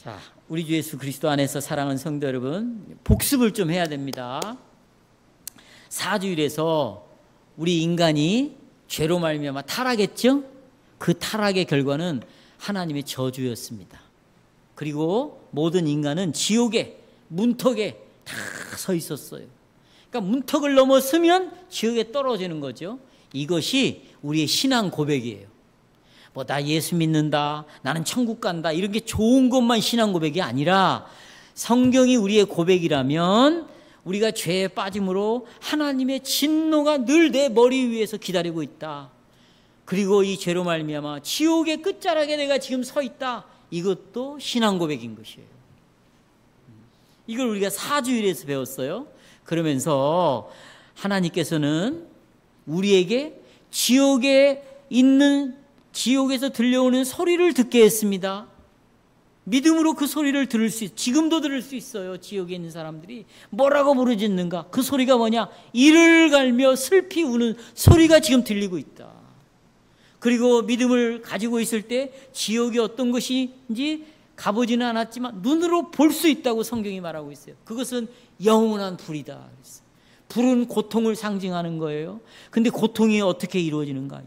자, 우리 주 예수 그리스도 안에서 사랑하는 성도 여러분, 복습을 좀 해야 됩니다. 사주일에서 우리 인간이 죄로 말미암아 타락했죠? 그 타락의 결과는 하나님의 저주였습니다. 그리고 모든 인간은 지옥의 문턱에 다 서 있었어요. 그러니까 문턱을 넘어서면 지옥에 떨어지는 거죠. 이것이 우리의 신앙 고백이에요. 뭐 나 예수 믿는다, 나는 천국 간다, 이런 게 좋은 것만 신앙 고백이 아니라 성경이 우리의 고백이라면 우리가 죄에 빠짐으로 하나님의 진노가 늘 내 머리 위에서 기다리고 있다. 그리고 이 죄로 말미암아 지옥의 끝자락에 내가 지금 서 있다. 이것도 신앙 고백인 것이에요. 이걸 우리가 사주일에서 배웠어요. 그러면서 하나님께서는 우리에게 지옥에서 들려오는 소리를 듣게 했습니다. 믿음으로 그 소리를 들을 수 있어요. 지금도 들을 수 있어요. 지옥에 있는 사람들이 뭐라고 부르짖는가? 그 소리가 뭐냐? 이를 갈며 슬피 우는 소리가 지금 들리고 있다. 그리고 믿음을 가지고 있을 때 지옥이 어떤 것인지 가보지는 않았지만 눈으로 볼 수 있다고 성경이 말하고 있어요. 그것은 영원한 불이다. 불은 고통을 상징하는 거예요. 근데 고통이 어떻게 이루어지는가?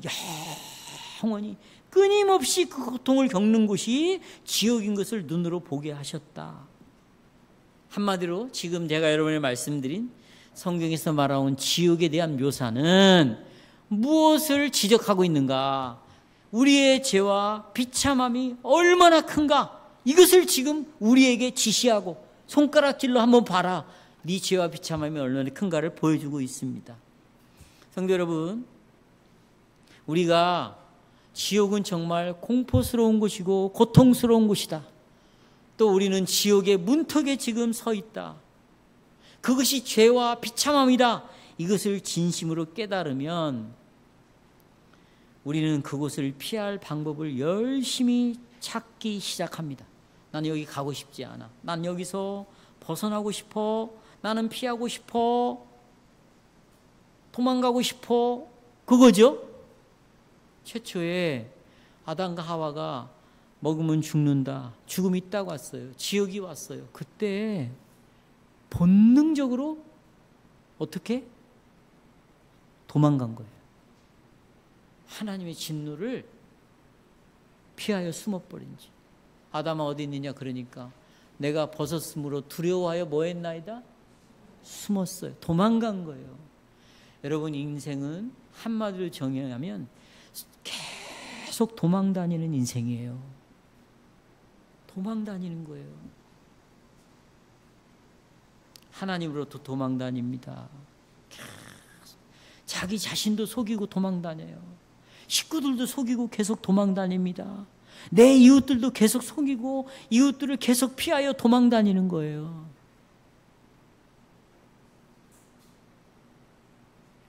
영원히 끊임없이 그 고통을 겪는 곳이 지옥인 것을 눈으로 보게 하셨다. 한마디로 지금 제가 여러분에 말씀드린 성경에서 말하는 지옥에 대한 묘사는 무엇을 지적하고 있는가? 우리의 죄와 비참함이 얼마나 큰가? 이것을 지금 우리에게 지시하고 손가락질로 한번 봐라. 네 죄와 비참함이 얼마나 큰가를 보여주고 있습니다. 성도 여러분, 우리가 지옥은 정말 공포스러운 곳이고 고통스러운 곳이다. 또 우리는 지옥의 문턱에 지금 서 있다. 그것이 죄와 비참함이다. 이것을 진심으로 깨달으면 우리는 그곳을 피할 방법을 열심히 찾기 시작합니다. 나는 여기 가고 싶지 않아. 난 여기서 벗어나고 싶어. 나는 피하고 싶어. 도망가고 싶어. 그거죠. 최초에 아담과 하와가 먹으면 죽는다. 죽음이 있다고 왔어요. 지옥이 왔어요. 그때 본능적으로 어떻게? 도망간 거예요. 하나님의 진노를 피하여 숨어버린지. 아담아 어디 있느냐 그러니까 내가 벗었으므로 두려워하여 뭐 했나이다? 숨었어요. 도망간 거예요. 여러분 인생은 한마디로 정의하면 계속 도망다니는 인생이에요. 도망다니는 거예요. 하나님으로부터 도망다닙니다. 자기 자신도 속이고 도망다녀요. 식구들도 속이고 계속 도망다닙니다. 내 이웃들도 계속 속이고 이웃들을 계속 피하여 도망다니는 거예요.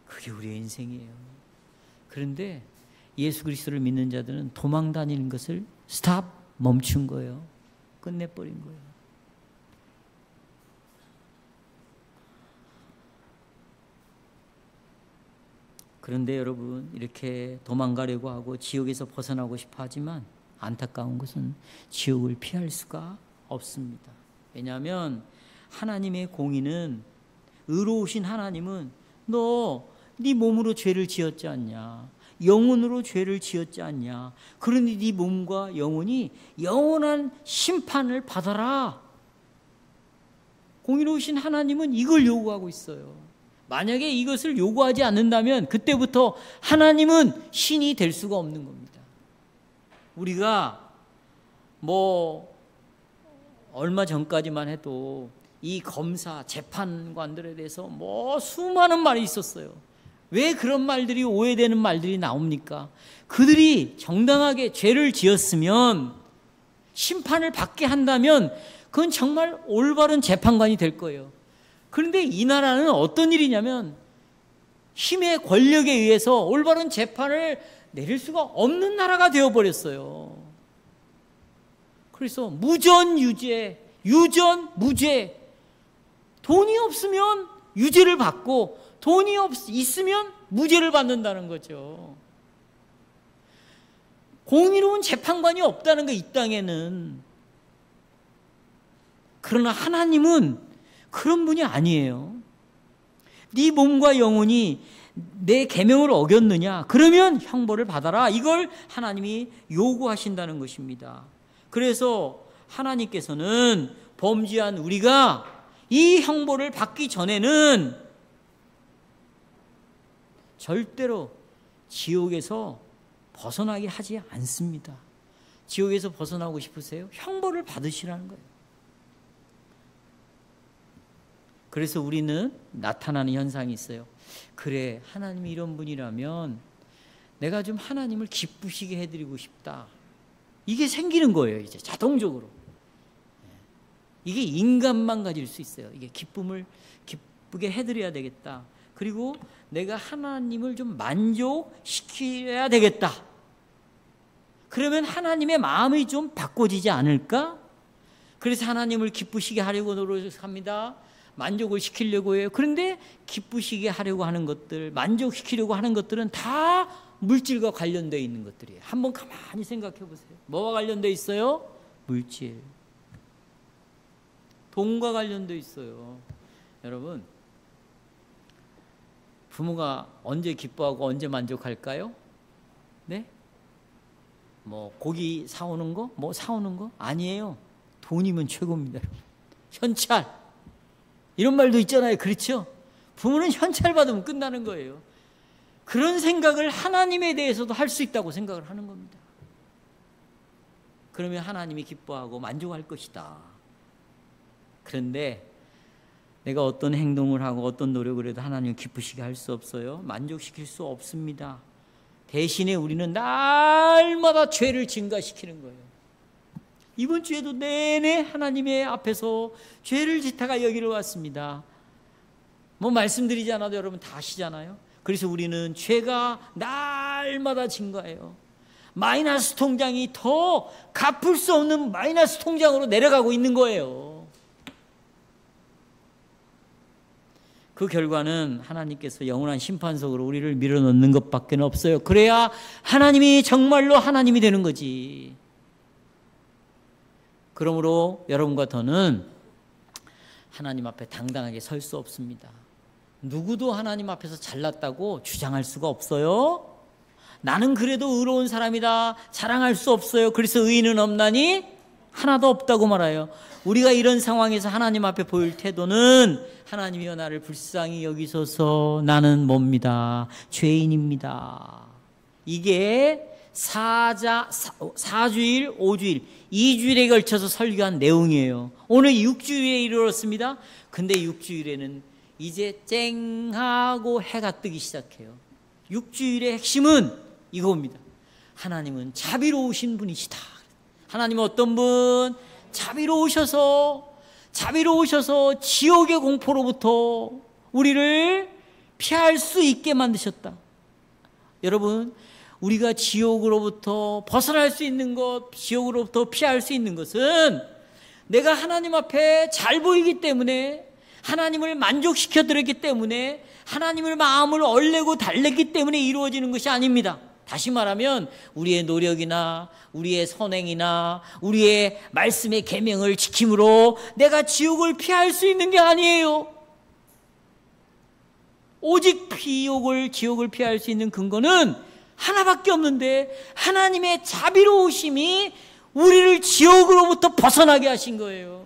그게 우리의 인생이에요. 그런데 예수 그리스도를 믿는 자들은 도망다니는 것을 스탑, 멈춘 거예요. 끝내버린 거예요. 그런데 여러분 이렇게 도망가려고 하고 지옥에서 벗어나고 싶어 하지만 안타까운 것은 지옥을 피할 수가 없습니다. 왜냐하면 하나님의 공의는, 의로우신 하나님은 너 네 몸으로 죄를 지었지 않냐, 영혼으로 죄를 지었지 않냐, 그러니 네 몸과 영혼이 영원한 심판을 받아라. 공의로우신 하나님은 이걸 요구하고 있어요. 만약에 이것을 요구하지 않는다면 그때부터 하나님은 신이 될 수가 없는 겁니다. 우리가 뭐 얼마 전까지만 해도 이 검사, 재판관들에 대해서 뭐 수많은 말이 있었어요. 왜 그런 말들이, 오해되는 말들이 나옵니까? 그들이 정당하게 죄를 지었으면, 심판을 받게 한다면 그건 정말 올바른 재판관이 될 거예요. 그런데 이 나라는 어떤 일이냐면 힘의 권력에 의해서 올바른 재판을 내릴 수가 없는 나라가 되어버렸어요. 그래서 무전유죄, 유전무죄. 돈이 없으면 유죄를 받고 돈이 있으면 무죄를 받는다는 거죠. 공의로운 재판관이 없다는 거, 이 땅에는. 그러나 하나님은 그런 분이 아니에요. 네 몸과 영혼이 내 계명을 어겼느냐? 그러면 형벌을 받아라. 이걸 하나님이 요구하신다는 것입니다. 그래서 하나님께서는 범죄한 우리가 이 형벌을 받기 전에는 절대로 지옥에서 벗어나게 하지 않습니다. 지옥에서 벗어나고 싶으세요? 형벌을 받으시라는 거예요. 그래서 우리는 나타나는 현상이 있어요. 그래, 하나님이 이런 분이라면 내가 좀 하나님을 기쁘시게 해드리고 싶다. 이게 생기는 거예요, 이제 자동적으로. 이게 인간만 가질 수 있어요. 이게 기쁨을 기쁘게 해드려야 되겠다. 그리고 내가 하나님을 좀 만족시켜야 되겠다. 그러면 하나님의 마음이 좀 바꿔지지 않을까? 그래서 하나님을 기쁘시게 하려고 노력합니다. 만족을 시키려고 해요. 그런데 기쁘시게 하려고 하는 것들, 만족시키려고 하는 것들은 다 물질과 관련되어 있는 것들이에요. 한번 가만히 생각해 보세요. 뭐와 관련되어 있어요? 물질. 돈과 관련되어 있어요. 여러분, 부모가 언제 기뻐하고 언제 만족할까요? 네? 뭐 고기 사오는 거? 뭐 사오는 거? 아니에요. 돈이면 최고입니다. 현찰. 이런 말도 있잖아요. 그렇죠? 부모는 현찰 받으면 끝나는 거예요. 그런 생각을 하나님에 대해서도 할 수 있다고 생각을 하는 겁니다. 그러면 하나님이 기뻐하고 만족할 것이다. 그런데 내가 어떤 행동을 하고 어떤 노력을 해도 하나님을 기쁘시게 할 수 없어요. 만족시킬 수 없습니다. 대신에 우리는 날마다 죄를 증가시키는 거예요. 이번 주에도 내내 하나님의 앞에서 죄를 짓다가 여기로 왔습니다. 뭐 말씀드리지 않아도 여러분 다 아시잖아요. 그래서 우리는 죄가 날마다 증가해요. 마이너스 통장이 더 갚을 수 없는 마이너스 통장으로 내려가고 있는 거예요. 그 결과는 하나님께서 영원한 심판 속으로 우리를 밀어넣는 것밖에 없어요. 그래야 하나님이 정말로 하나님이 되는 거지. 그러므로 여러분과 저는 하나님 앞에 당당하게 설 수 없습니다. 누구도 하나님 앞에서 잘났다고 주장할 수가 없어요. 나는 그래도 의로운 사람이다 자랑할 수 없어요. 그래서 의인은 없나니 하나도 없다고 말해요. 우리가 이런 상황에서 하나님 앞에 보일 태도는 하나님이여 나를 불쌍히 여기소서 나는 뭡니다. 죄인입니다. 이게 4주일, 5주일, 2주일에 걸쳐서 설교한 내용이에요. 오늘 6주일에 이르렀습니다. 근데 6주일에는 이제 쨍하고 해가 뜨기 시작해요. 6주일의 핵심은 이겁니다. 하나님은 자비로우신 분이시다. 하나님은 어떤 분? 자비로우셔서 지옥의 공포로부터 우리를 피할 수 있게 만드셨다. 여러분, 우리가 지옥으로부터 벗어날 수 있는 것, 지옥으로부터 피할 수 있는 것은 내가 하나님 앞에 잘 보이기 때문에, 하나님을 만족시켜 드렸기 때문에, 하나님을 마음을 얼레고 달랬기 때문에 이루어지는 것이 아닙니다. 다시 말하면 우리의 노력이나 우리의 선행이나 우리의 말씀의 계명을 지킴으로 내가 지옥을 피할 수 있는 게 아니에요. 오직 지옥을 피할 수 있는 근거는 하나밖에 없는데, 하나님의 자비로우심이 우리를 지옥으로부터 벗어나게 하신 거예요.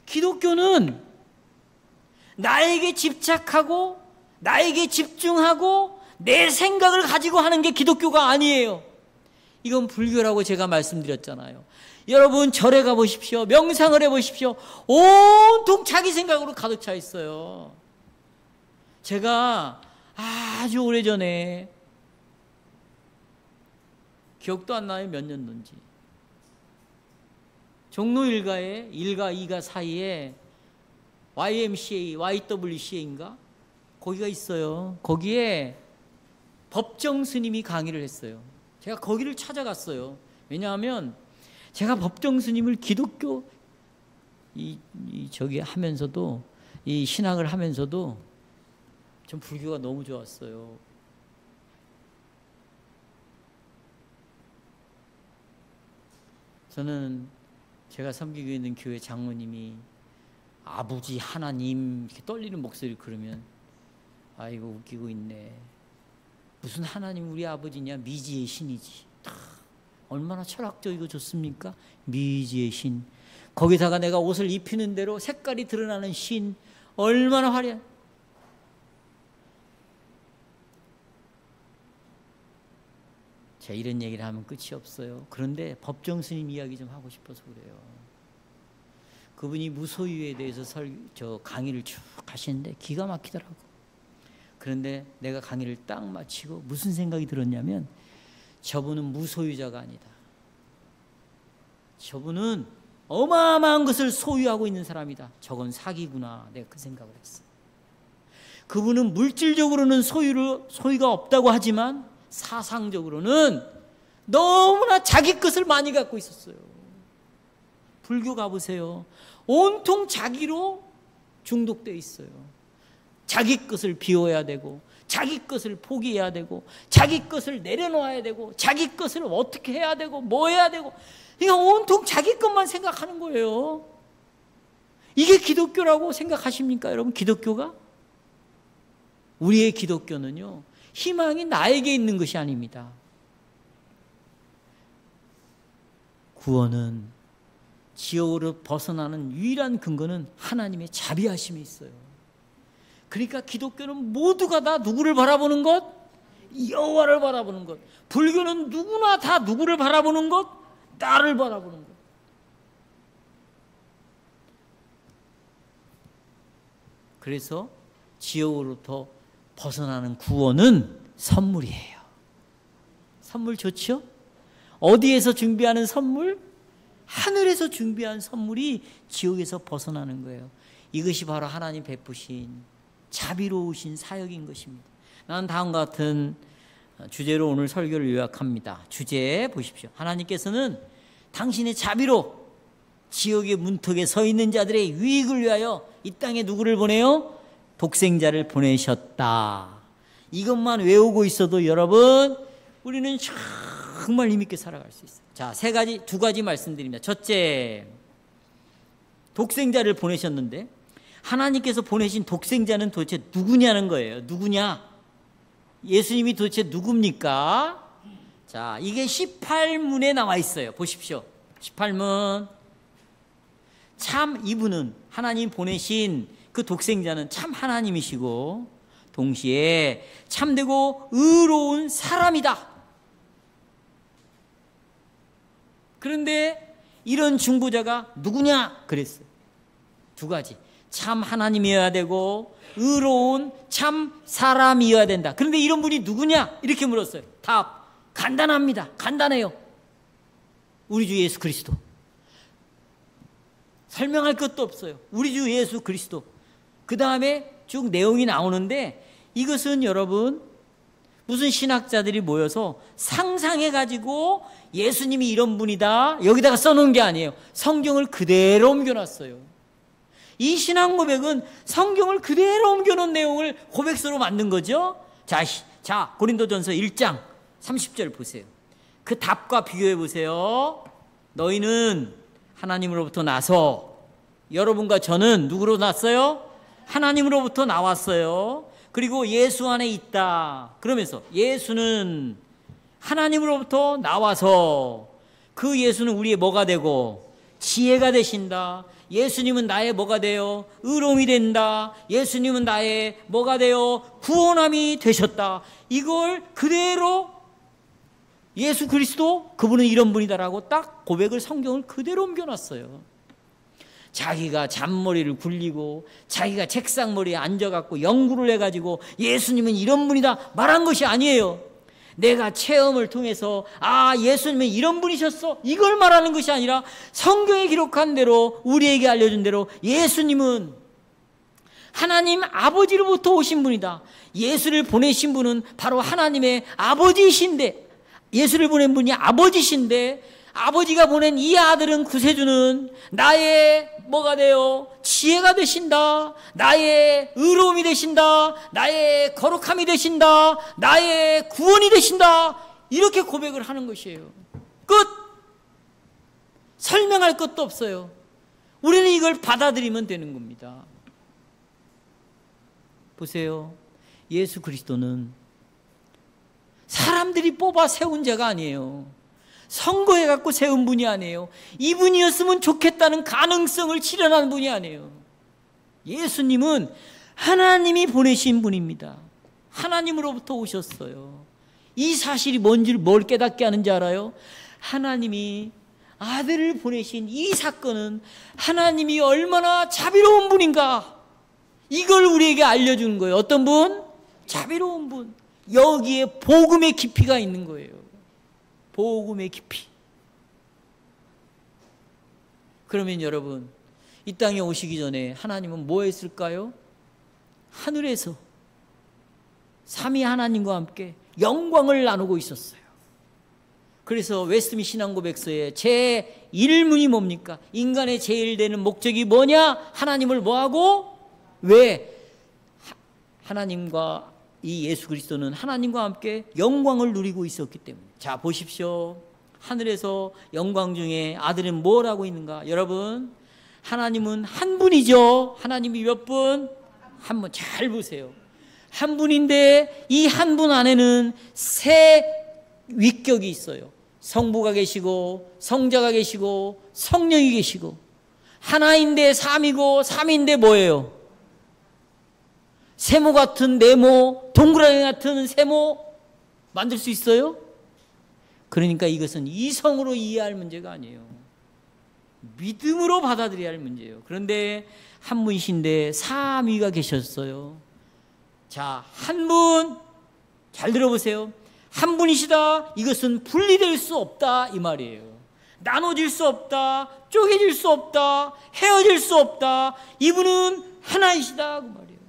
기독교는 나에게 집착하고 나에게 집중하고 내 생각을 가지고 하는 게 기독교가 아니에요. 이건 불교라고 제가 말씀드렸잖아요. 여러분 절에 가보십시오. 명상을 해보십시오. 온통 자기 생각으로 가득 차 있어요. 제가 아주 오래전에, 기억도 안 나요. 몇 년도인지. 종로 1가에 1가 2가 사이에 YMCA, YWCA인가? 거기가 있어요. 거기에 법정 스님이 강의를 했어요. 제가 거기를 찾아갔어요. 왜냐하면 제가 법정 스님을 기독교 하면서도, 이 신학을 하면서도 전 불교가 너무 좋았어요. 저는 제가 섬기고 있는 교회 장로님이 아버지 하나님 이렇게 떨리는 목소리 그러면 아이고 웃기고 있네. 무슨 하나님 우리 아버지냐? 미지의 신이지. 얼마나 철학적이고 좋습니까? 미지의 신. 거기다가 내가 옷을 입히는 대로 색깔이 드러나는 신. 얼마나 화려한. 제가 이런 얘기를 하면 끝이 없어요. 그런데 법정 스님 이야기 좀 하고 싶어서 그래요. 그분이 무소유에 대해서 강의를 쭉 하시는데 기가 막히더라고. 그런데 내가 강의를 딱 마치고 무슨 생각이 들었냐면 저분은 무소유자가 아니다. 저분은 어마어마한 것을 소유하고 있는 사람이다. 저건 사기구나. 내가 그 생각을 했어. 그분은 물질적으로는 소유가 없다고 하지만 사상적으로는 너무나 자기 것을 많이 갖고 있었어요. 불교 가보세요. 온통 자기로 중독되어 있어요. 자기 것을 비워야 되고 자기 것을 포기해야 되고 자기 것을 내려놓아야 되고 자기 것을 어떻게 해야 되고 뭐 해야 되고 그러니까 온통 자기 것만 생각하는 거예요. 이게 기독교라고 생각하십니까 여러분? 기독교가? 우리의 기독교는요 희망이 나에게 있는 것이 아닙니다. 구원은 지옥으로 벗어나는 유일한 근거는 하나님의 자비하심에 있어요. 그러니까 기독교는 모두가 다 누구를 바라보는 것? 여호와를 바라보는 것. 불교는 누구나 다 누구를 바라보는 것? 나를 바라보는 것. 그래서 지옥으로부터 벗어나는 구원은 선물이에요. 선물 좋죠? 어디에서 준비하는 선물? 하늘에서 준비한 선물이 지옥에서 벗어나는 거예요. 이것이 바로 하나님 베푸신 자비로우신 사역인 것입니다. 나는 다음과 같은 주제로 오늘 설교를 요약합니다. 주제 보십시오. 하나님께서는 당신의 자비로 지옥의 문턱에 서 있는 자들의 유익을 위하여 이 땅에 누구를 보내요? 독생자를 보내셨다. 이것만 외우고 있어도 여러분 우리는 정말 힘있게 살아갈 수 있어요. 자, 두 가지 말씀드립니다. 첫째, 독생자를 보내셨는데 하나님께서 보내신 독생자는 도대체 누구냐는 거예요. 누구냐? 예수님이 도대체 누굽니까? 자, 이게 18문에 나와 있어요. 보십시오. 18문. 참 이분은 하나님 보내신 그 독생자는 참 하나님이시고 동시에 참되고 의로운 사람이다. 그런데 이런 중보자가 누구냐? 그랬어요. 두 가지. 참 하나님이어야 되고 의로운 참 사람이어야 된다. 그런데 이런 분이 누구냐? 이렇게 물었어요. 답. 간단합니다. 간단해요. 우리 주 예수 그리스도. 설명할 것도 없어요. 우리 주 예수 그리스도. 그 다음에 쭉 내용이 나오는데 이것은 여러분 무슨 신학자들이 모여서 상상해가지고 예수님이 이런 분이다 여기다가 써놓은 게 아니에요. 성경을 그대로 옮겨놨어요. 이 신앙 고백은 성경을 그대로 옮겨놓은 내용을 고백서로 만든 거죠. 자 고린도전서 1장 30절 보세요. 그 답과 비교해 보세요. 너희는 하나님으로부터 나서 여러분과 저는 누구로 났어요? 하나님으로부터 나왔어요. 그리고 예수 안에 있다. 그러면서 예수는 하나님으로부터 나와서 그 예수는 우리의 뭐가 되고 지혜가 되신다. 예수님은 나의 뭐가 돼요? 의로움이 된다. 예수님은 나의 뭐가 돼요? 구원함이 되셨다. 이걸 그대로 예수 그리스도 그분은 이런 분이다라고 딱 고백을 성경을 그대로 옮겨놨어요. 자기가 잔머리를 굴리고 자기가 책상머리에 앉아갖고 연구를 해가지고 예수님은 이런 분이다 말한 것이 아니에요. 내가 체험을 통해서 예수님은 이런 분이셨어 이걸 말하는 것이 아니라 성경에 기록한 대로 우리에게 알려준 대로 예수님은 하나님 아버지로부터 오신 분이다. 예수를 보내신 분은 바로 하나님의 아버지이신데 예수를 보낸 분이 아버지신데 아버지가 보낸 이 아들은 구세주는 나의 뭐가 돼요? 지혜가 되신다. 나의 의로움이 되신다. 나의 거룩함이 되신다. 나의 구원이 되신다. 이렇게 고백을 하는 것이에요. 끝. 설명할 것도 없어요. 우리는 이걸 받아들이면 되는 겁니다. 보세요. 예수 그리스도는 사람들이 뽑아 세운 자가 아니에요. 선거해갖고 세운 분이 아니에요. 이분이었으면 좋겠다는 가능성을 실현한 분이 아니에요. 예수님은 하나님이 보내신 분입니다. 하나님으로부터 오셨어요. 이 사실이 뭔지를 뭘 깨닫게 하는지 알아요? 하나님이 아들을 보내신 이 사건은 하나님이 얼마나 자비로운 분인가, 이걸 우리에게 알려주는 거예요. 어떤 분? 자비로운 분. 여기에 복음의 깊이가 있는 거예요. 복음의 깊이. 그러면 여러분, 이 땅에 오시기 전에 하나님은 뭐 했을까요? 하늘에서 삼위 하나님과 함께 영광을 나누고 있었어요. 그래서 웨스트민 신앙고백서에 제1문이 뭡니까? 인간의 제일 되는 목적이 뭐냐? 하나님을 뭐하고? 왜? 하나님과 이 예수 그리스도는 하나님과 함께 영광을 누리고 있었기 때문에. 자, 보십시오. 하늘에서 영광 중에 아들은 뭘 하고 있는가? 여러분, 하나님은 한 분이죠. 하나님이 몇 분? 한 분. 잘 보세요. 한 분인데 이 한 분 안에는 세 위격이 있어요. 성부가 계시고 성자가 계시고 성령이 계시고, 하나인데 삼이고 삼인데 뭐예요? 세모 같은 네모, 동그라미 같은 세모 만들 수 있어요? 그러니까 이것은 이성으로 이해할 문제가 아니에요. 믿음으로 받아들여야 할 문제예요. 그런데 한 분이신데 삼위가 계셨어요. 자, 한 분, 잘 들어보세요. 한 분이시다. 이것은 분리될 수 없다 이 말이에요. 나눠질 수 없다, 쪼개질 수 없다, 헤어질 수 없다. 이분은 하나이시다 그 말이에요.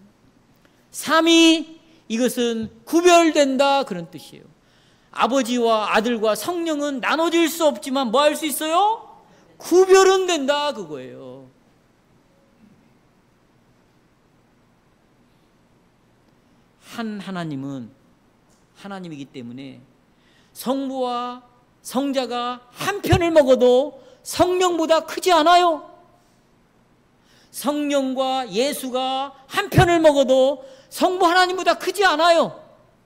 삼위, 이것은 구별된다 그런 뜻이에요. 아버지와 아들과 성령은 나눠질 수 없지만 뭐 할 수 있어요? 구별은 된다 그거예요. 한 하나님은 하나님이기 때문에 성부와 성자가 한 편을 먹어도 성령보다 크지 않아요. 성령과 예수가 한 편을 먹어도 성부 하나님보다 크지 않아요.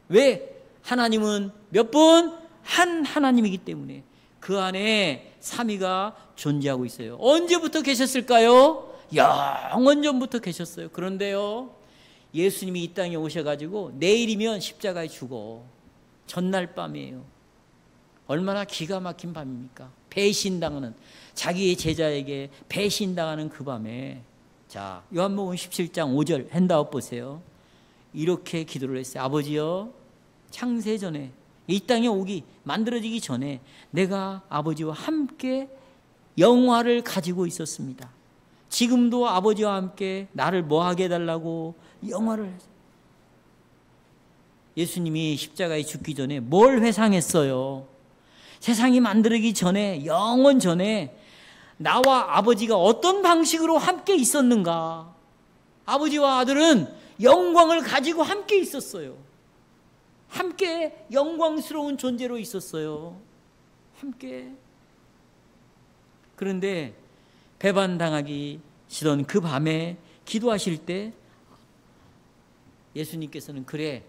왜? 하나님은 몇 분? 한 하나님이기 때문에 그 안에 삼위가 존재하고 있어요. 언제부터 계셨을까요? 영원 전부터 계셨어요. 그런데요, 예수님이 이 땅에 오셔가지고 내일이면 십자가에 죽어. 전날 밤이에요. 얼마나 기가 막힌 밤입니까? 배신당하는, 자기의 제자에게 배신당하는 그 밤에. 자, 요한복음 17장 5절 핸드아웃 보세요. 이렇게 기도를 했어요. 아버지여, 창세전에, 이 땅에 오기 만들어지기 전에 내가 아버지와 함께 영화를 가지고 있었습니다. 지금도 아버지와 함께 나를 뭐하게 해달라고 영화를 했어요. 예수님이 십자가에 죽기 전에 뭘 회상했어요? 세상이 만들어지기 전에, 영원 전에 나와 아버지가 어떤 방식으로 함께 있었는가? 아버지와 아들은 영광을 가지고 함께 있었어요. 함께 영광스러운 존재로 있었어요. 함께. 그런데 배반당하기 싫은 그 밤에 기도하실 때 예수님께서는, 그래,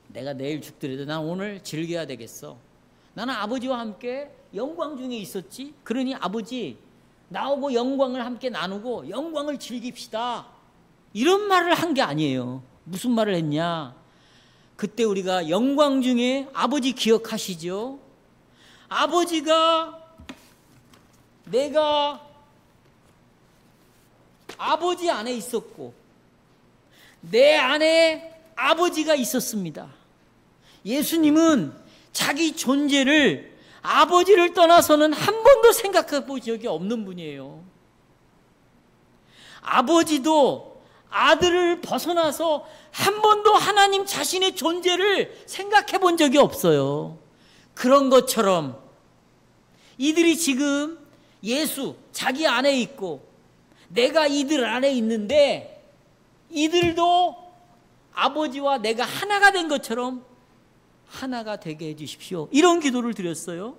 내가 내일 죽더라도 난 오늘 즐겨야 되겠어. 나는 아버지와 함께 영광 중에 있었지. 그러니 아버지, 나하고 영광을 함께 나누고 영광을 즐깁시다. 이런 말을 한 게 아니에요. 무슨 말을 했냐? 그때 우리가 영광 중에 아버지 기억하시죠? 아버지가, 내가 아버지 안에 있었고 내 안에 아버지가 있었습니다. 예수님은 자기 존재를, 아버지를 떠나서는 한 번도 생각해 본 적이 없는 분이에요. 아버지도 아들을 벗어나서 한 번도 하나님 자신의 존재를 생각해 본 적이 없어요. 그런 것처럼 이들이 지금 예수, 자기 안에 있고 내가 이들 안에 있는데, 이들도 아버지와 내가 하나가 된 것처럼 하나가 되게 해주십시오. 이런 기도를 드렸어요.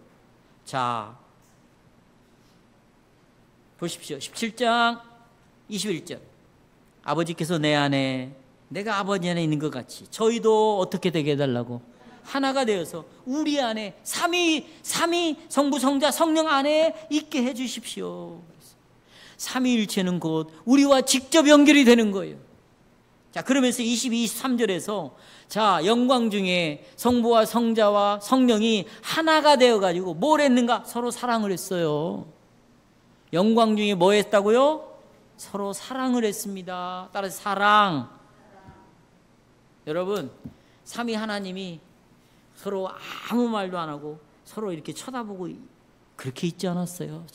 자, 보십시오. 17장 21절. 아버지께서 내 안에, 내가 아버지 안에 있는 것 같이 저희도 어떻게 되게 해달라고? 하나가 되어서 우리 안에 삼위 성부 성자 성령 안에 있게 해주십시오. 삼위일체는 곧 우리와 직접 연결이 되는 거예요. 자, 그러면서 22, 23절에서 자, 영광 중에 성부와 성자와 성령이 하나가 되어가지고 뭘 했는가? 서로 사랑을 했어요. 영광 중에 뭐 했다고요? 서로 사랑을 했습니다. 따라서 사랑. 여러분, 삼위 하나님이 서로 아무 말도 안 하고 서로 이렇게 쳐다보고 그렇게 있지 않았어요.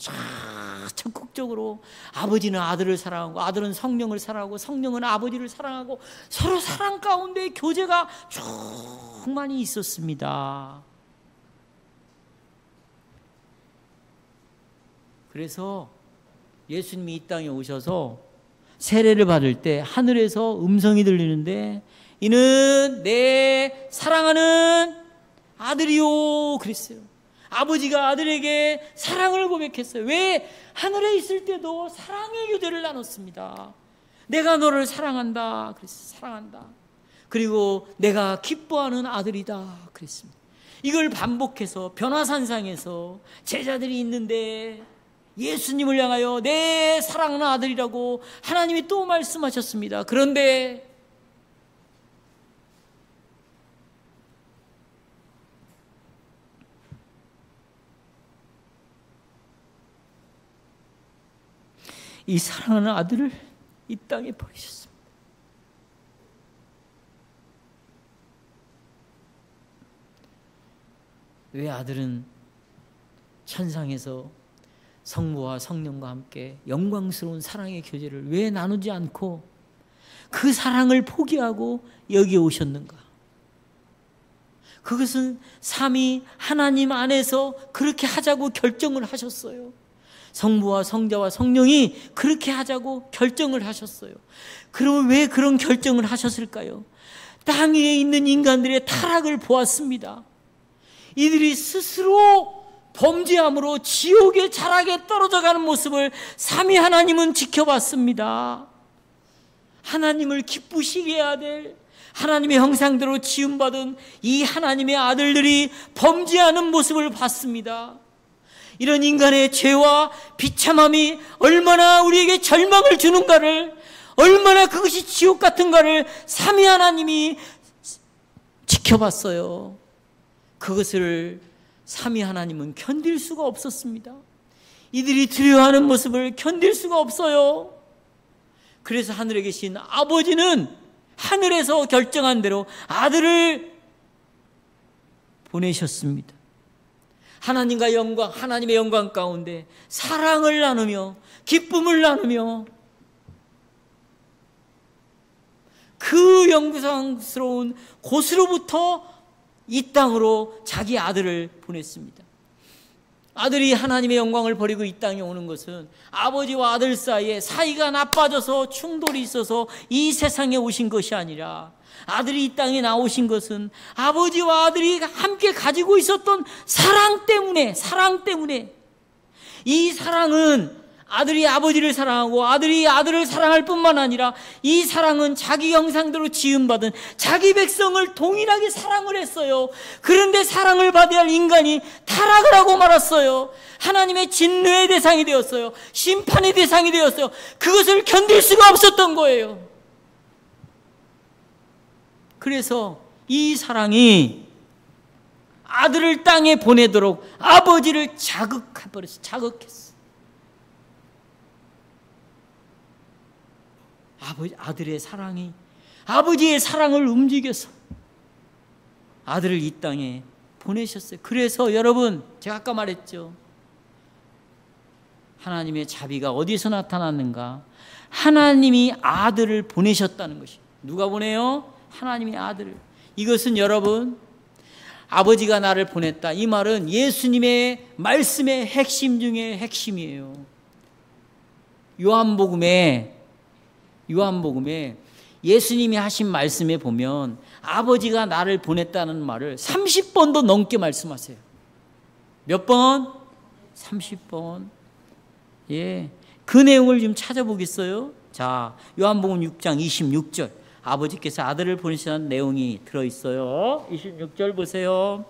적극적으로 아버지는 아들을 사랑하고 아들은 성령을 사랑하고 성령은 아버지를 사랑하고 서로 사랑 가운데 교제가 충만히 있었습니다. 그래서 예수님이 이 땅에 오셔서 세례를 받을 때 하늘에서 음성이 들리는데 이는 내 사랑하는 아들이요 그랬어요. 아버지가 아들에게 사랑을 고백했어요. 왜? 하늘에 있을 때도 사랑의 교제를 나눴습니다. 내가 너를 사랑한다 그랬어요. 사랑한다. 그리고 내가 기뻐하는 아들이다 그랬습니다. 이걸 반복해서 변화산상에서 제자들이 있는데 예수님을 향하여 내 사랑하는 아들이라고 하나님이 또 말씀하셨습니다. 그런데 이 사랑하는 아들을 이 땅에 버리셨습니다. 왜 아들은 천상에서 성부와 성령과 함께 영광스러운 사랑의 교제를 왜 나누지 않고 그 사랑을 포기하고 여기 오셨는가? 그것은 삼위 하나님 안에서 그렇게 하자고 결정을 하셨어요. 성부와 성자와 성령이 그렇게 하자고 결정을 하셨어요. 그러면 왜 그런 결정을 하셨을까요? 땅 위에 있는 인간들의 타락을 보았습니다. 이들이 스스로 범죄함으로 지옥의 자락에 떨어져가는 모습을 삼위 하나님은 지켜봤습니다. 하나님을 기쁘시게 해야 될 하나님의 형상대로 지음받은 이 하나님의 아들들이 범죄하는 모습을 봤습니다. 이런 인간의 죄와 비참함이 얼마나 우리에게 절망을 주는가를, 얼마나 그것이 지옥 같은가를 삼위 하나님이 지켜봤어요. 그것을 삼위 하나님은 견딜 수가 없었습니다. 이들이 두려워하는 모습을 견딜 수가 없어요. 그래서 하늘에 계신 아버지는 하늘에서 결정한 대로 아들을 보내셨습니다. 하나님과 영광, 하나님의 영광 가운데 사랑을 나누며 기쁨을 나누며 그 영광스러운 곳으로부터 이 땅으로 자기 아들을 보냈습니다. 아들이 하나님의 영광을 버리고 이 땅에 오는 것은 아버지와 아들 사이에 사이가 나빠져서 충돌이 있어서 이 세상에 오신 것이 아니라 아들이 이 땅에 나오신 것은 아버지와 아들이 함께 가지고 있었던 사랑 때문에 이 사랑은 아들이 아버지를 사랑하고 아들이 아들을 사랑할 뿐만 아니라 이 사랑은 자기 형상대로 지음받은 자기 백성을 동일하게 사랑을 했어요. 그런데 사랑을 받아야 할 인간이 타락을 하고 말았어요. 하나님의 진노의 대상이 되었어요. 심판의 대상이 되었어요. 그것을 견딜 수가 없었던 거예요. 그래서 이 사랑이 아들을 땅에 보내도록 아버지를 자극해버렸어요. 자극했어요. 아들의 사랑이 아버지의 사랑을 움직여서 아들을 이 땅에 보내셨어요. 그래서 여러분, 제가 아까 말했죠. 하나님의 자비가 어디서 나타났는가? 하나님이 아들을 보내셨다는 것이. 누가 보내요? 하나님의 아들을. 이것은 여러분, 아버지가 나를 보냈다. 이 말은 예수님의 말씀의 핵심 중에 핵심이에요. 요한복음에 예수님이 하신 말씀에 보면 아버지가 나를 보냈다는 말을 30번도 넘게 말씀하세요. 몇 번? 30번. 예. 그 내용을 좀 찾아보겠어요? 자, 요한복음 6장 26절. 아버지께서 아들을 보내시는 내용이 들어있어요. 26절 보세요.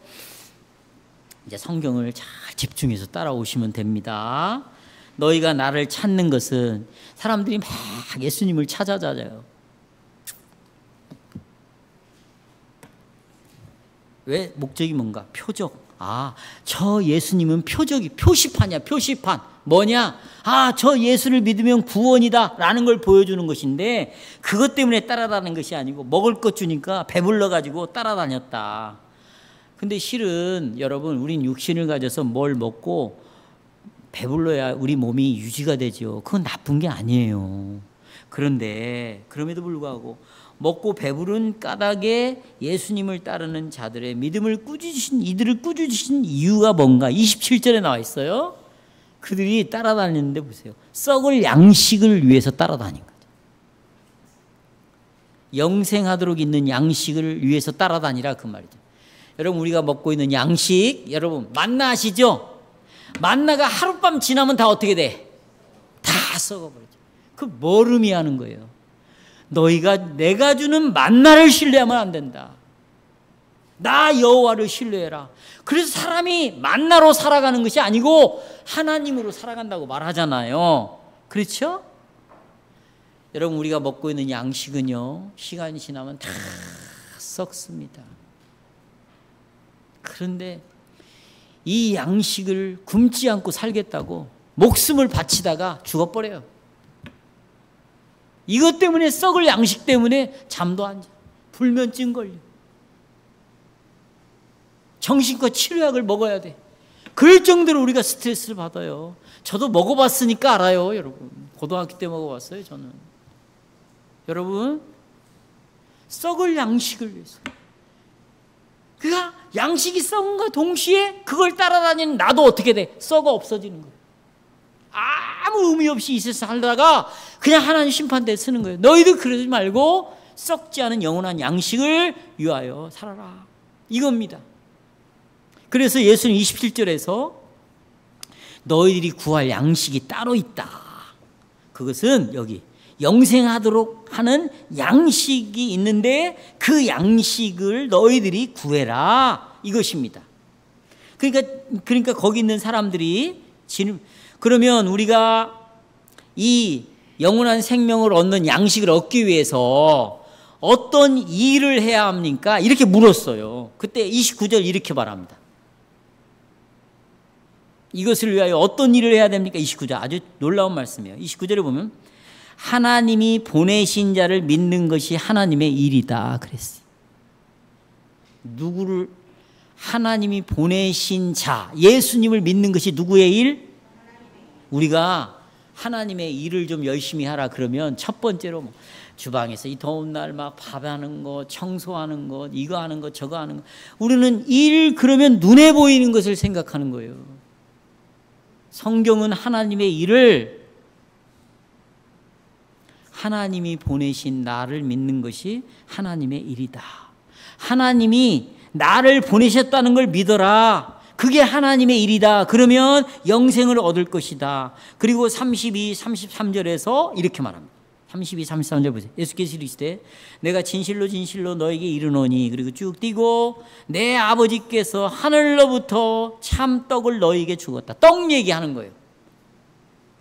이제 성경을 잘 집중해서 따라오시면 됩니다. 너희가 나를 찾는 것은 사람들이 막 예수님을 찾아다녀요. 왜? 목적이 뭔가? 표적. 아, 저 예수님은 표시판이야, 표시판. 뭐냐? 아, 저 예수를 믿으면 구원이다 라는 걸 보여주는 것인데, 그것 때문에 따라다니는 것이 아니고 먹을 것 주니까 배불러가지고 따라다녔다. 근데 실은 여러분, 우린 육신을 가져서 뭘 먹고 배불러야 우리 몸이 유지가 되죠. 그건 나쁜 게 아니에요. 그런데 그럼에도 불구하고 먹고 배부른 까닭에 예수님을 따르는 자들의 믿음을 이들을 꾸짖으신 이유가 뭔가? 27절에 나와 있어요. 그들이 따라다니는데 보세요. 썩을 양식을 위해서 따라다닌 거죠. 영생하도록 있는 양식을 위해서 따라다니라 그 말이죠. 여러분, 우리가 먹고 있는 양식, 여러분 만나 아시죠? 만나가 하룻밤 지나면 다 어떻게 돼? 다 썩어버리죠. 그 뭘 의미하는 거예요? 너희가 내가 주는 만나를 신뢰하면 안 된다. 나 여호와를 신뢰해라. 그래서 사람이 만나로 살아가는 것이 아니고 하나님으로 살아간다고 말하잖아요. 그렇죠? 여러분, 우리가 먹고 있는 양식은요, 시간이 지나면 다 썩습니다. 그런데 이 양식을 굶지 않고 살겠다고 목숨을 바치다가 죽어버려요. 이것 때문에, 썩을 양식 때문에 잠도 안 자. 불면증 걸려. 정신과 치료약을 먹어야 돼. 그럴 정도로 우리가 스트레스를 받아요. 저도 먹어봤으니까 알아요, 여러분. 고등학교 때 먹어봤어요, 저는. 여러분, 썩을 양식을 위해서. 그러니까 양식이 썩은과 동시에 그걸 따라다니는 나도 어떻게 돼? 썩어 없어지는 거예요. 아무 의미 없이 이 세상 살다가 그냥 하나님 심판대에 서는 거예요. 너희들 그러지 말고 썩지 않은 영원한 양식을 위하여 살아라. 이겁니다. 그래서 예수는 27절에서 너희들이 구할 양식이 따로 있다. 그것은 여기 영생하도록 하는 양식이 있는데 그 양식을 너희들이 구해라. 이것입니다. 그러니까 거기 있는 사람들이 그러면 우리가 이 영원한 생명을 얻는 양식을 얻기 위해서 어떤 일을 해야 합니까? 이렇게 물었어요. 그때 29절 이렇게 말합니다. 이것을 위하여 어떤 일을 해야 됩니까? 29절 아주 놀라운 말씀이에요. 29절에 보면 하나님이 보내신 자를 믿는 것이 하나님의 일이다 그랬어요. 누구를? 하나님이 보내신 자, 예수님을 믿는 것이 누구의 일? 우리가 하나님의 일을 좀 열심히 하라 그러면 첫 번째로 주방에서 이 더운 날 막 밥하는 거, 청소하는 것, 이거 하는 것, 저거 하는 것. 우리는 일 그러면 눈에 보이는 것을 생각하는 거예요. 성경은 하나님의 일을 하나님이 보내신 나를 믿는 것이 하나님의 일이다. 하나님이 나를 보내셨다는 걸 믿어라. 그게 하나님의 일이다. 그러면 영생을 얻을 것이다. 그리고 32, 33절에서 이렇게 말합니다. 32, 33절 보세요. 예수께서 이르시되 내가 진실로 진실로 너에게 이르노니, 그리고 쭉 띄고 내 아버지께서 하늘로부터 참 떡을 너에게 주었다. 떡 얘기하는 거예요.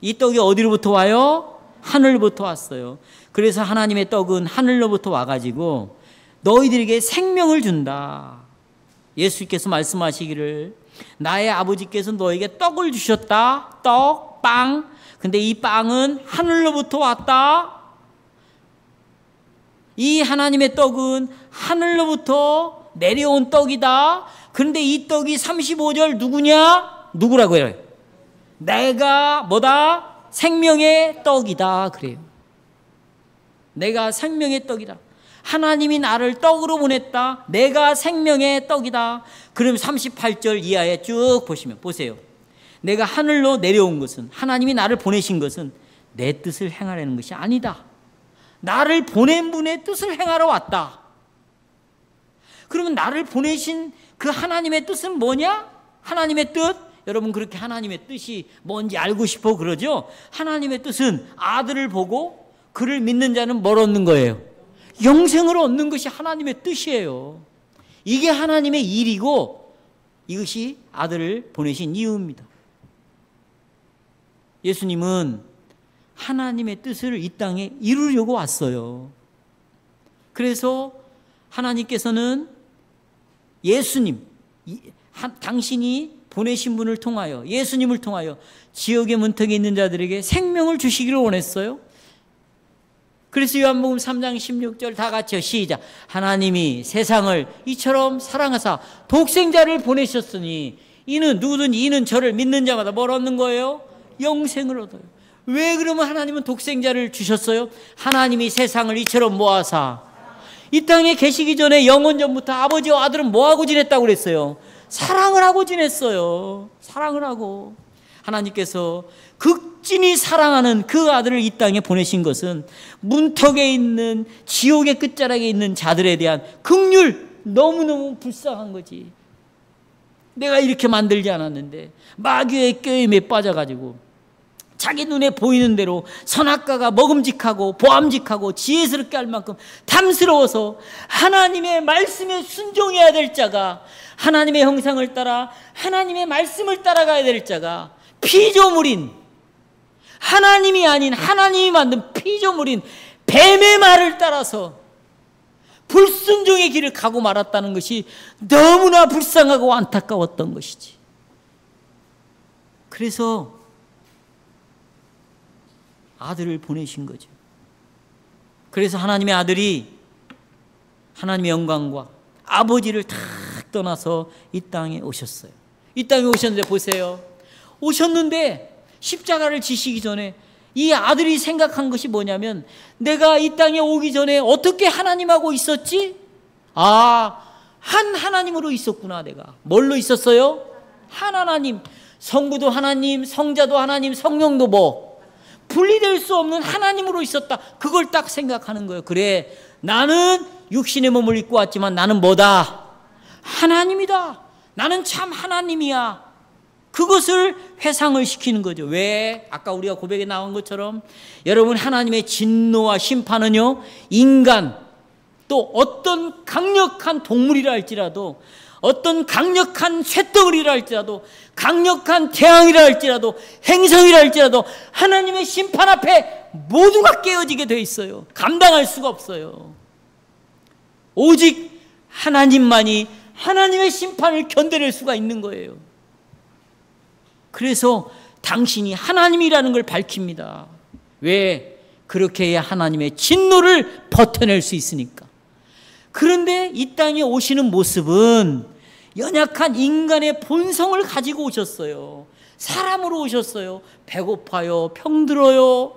이 떡이 어디로부터 와요? 하늘로부터 왔어요. 그래서 하나님의 떡은 하늘로부터 와가지고 너희들에게 생명을 준다. 예수께서 말씀하시기를 나의 아버지께서 너에게 떡을 주셨다. 떡, 빵. 근데 이 빵은 하늘로부터 왔다. 이 하나님의 떡은 하늘로부터 내려온 떡이다. 그런데 이 떡이 35절 누구냐? 누구라고 해요? 내가 뭐다? 생명의 떡이다. 그래요. 내가 생명의 떡이다. 하나님이 나를 떡으로 보냈다. 내가 생명의 떡이다. 그럼 38절 이하에 쭉 보세요. 내가 하늘로 내려온 것은, 하나님이 나를 보내신 것은 내 뜻을 행하려는 것이 아니다. 나를 보낸 분의 뜻을 행하러 왔다. 그러면 나를 보내신 그 하나님의 뜻은 뭐냐? 하나님의 뜻, 여러분 그렇게 하나님의 뜻이 뭔지 알고 싶어 그러죠? 하나님의 뜻은 아들을 보고 그를 믿는 자는 뭘 얻는 거예요? 영생을 얻는 것이 하나님의 뜻이에요. 이게 하나님의 일이고 이것이 아들을 보내신 이유입니다. 예수님은 하나님의 뜻을 이 땅에 이루려고 왔어요. 그래서 하나님께서는 예수님, 당신이 보내신 분을 통하여, 예수님을 통하여 지옥의 문턱에 있는 자들에게 생명을 주시기를 원했어요. 그래서 요한복음 3장 16절 다 같이요. 시작. 하나님이 세상을 이처럼 사랑하사 독생자를 보내셨으니 이는 누구든지 이는 저를 믿는 자마다 뭘 얻는 거예요? 영생을 얻어요. 왜 그러면 하나님은 독생자를 주셨어요? 하나님이 세상을 이처럼 모아사, 이 땅에 계시기 전에 영원전부터 아버지와 아들은 뭐하고 지냈다고 그랬어요? 사랑을 하고 지냈어요. 사랑을 하고. 하나님께서 극진히 사랑하는 그 아들을 이 땅에 보내신 것은 문턱에 있는 지옥의 끝자락에 있는 자들에 대한 긍휼, 너무너무 불쌍한 거지. 내가 이렇게 만들지 않았는데 마귀의 꾀임에 빠져가지고 자기 눈에 보이는 대로 선악과가 먹음직하고 보암직하고 지혜스럽게 할 만큼 탐스러워서 하나님의 말씀에 순종해야 될 자가, 하나님의 형상을 따라 하나님의 말씀을 따라가야 될 자가 피조물인, 하나님이 아닌 하나님이 만든 피조물인 뱀의 말을 따라서 불순종의 길을 가고 말았다는 것이 너무나 불쌍하고 안타까웠던 것이지. 그래서 아들을 보내신 거죠. 그래서 하나님의 아들이 하나님의 영광과 아버지를 다 떠나서 이 땅에 오셨어요. 이 땅에 오셨는데 보세요. 오셨는데 십자가를 지시기 전에 이 아들이 생각한 것이 뭐냐면, 내가 이 땅에 오기 전에 어떻게 하나님하고 있었지? 한 하나님으로 있었구나. 내가 뭘로 있었어요? 한 하나님. 성부도 하나님, 성자도 하나님, 성령도 뭐 분리될 수 없는 하나님으로 있었다. 그걸 딱 생각하는 거예요. 그래, 나는 육신의 몸을 입고 왔지만 나는 뭐다? 하나님이다. 나는 참 하나님이야. 그것을 회상을 시키는 거죠. 왜? 아까 우리가 고백에 나온 것처럼 여러분, 하나님의 진노와 심판은요, 인간, 또 어떤 강력한 동물이라 할지라도, 어떤 강력한 쇳덩어리라 할지라도, 강력한 태양이라 할지라도, 행성이라 할지라도 하나님의 심판 앞에 모두가 깨어지게 돼 있어요. 감당할 수가 없어요. 오직 하나님만이 하나님의 심판을 견뎌낼 수가 있는 거예요. 그래서 당신이 하나님이라는 걸 밝힙니다. 왜? 그렇게 해야 하나님의 진노를 버텨낼 수 있으니까. 그런데 이 땅에 오시는 모습은 연약한 인간의 본성을 가지고 오셨어요. 사람으로 오셨어요. 배고파요, 병들어요,